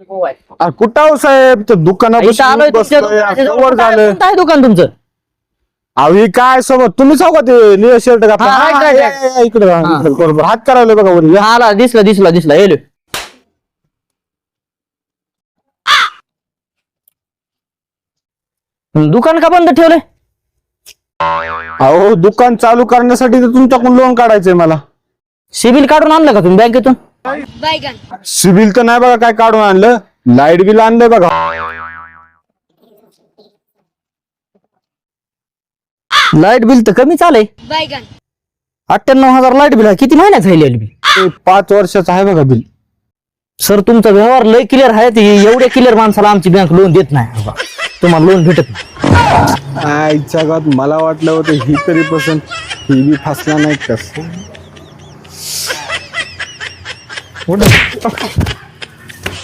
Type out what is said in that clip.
अरे कुठं आहो साहेब ते दुकानापाशी आलोय तुमच्या बसलोय, दुकानाच्या कवर जवळ. झालं. कोणतं आहे दुकान तुमचं? अहो ही काय सोबत तुम्ही सांगा ते निळं शर्ट घातलं हा, हा, right, या, right. या, इकडे बरोबर हात करायला बघा वर या. हा, आला दिसला येलो. दुकान का बंद ठेवलंय? अहो दुकान चालू करण्यासाठी तर तुमच्याकडून लोन काढायचंय मला. सिबिल काढून आणलं का तुम्ही बँकेतून? सिबिल तर नाही बघा काय काढून आणलं, लाईट बिल आणलंय बघा. लाईट बिल तर कमी चालय. 98,000 लाईट बिल आहे. किती महिन्यात राहिले बिल? ते 5 वर्षाचं आहे बघा बिल. सर तुमचा व्यवहार लय क्लिअर आहे. ते एवढे क्लिअर माणसाला आमची बँक लोन देत नाही बाबा. तुम्हाला लोन भेटत नाही. आईच्या गावात मला वाटलं होतं ही तरी पसंत, ही बी फसला नाही कसं.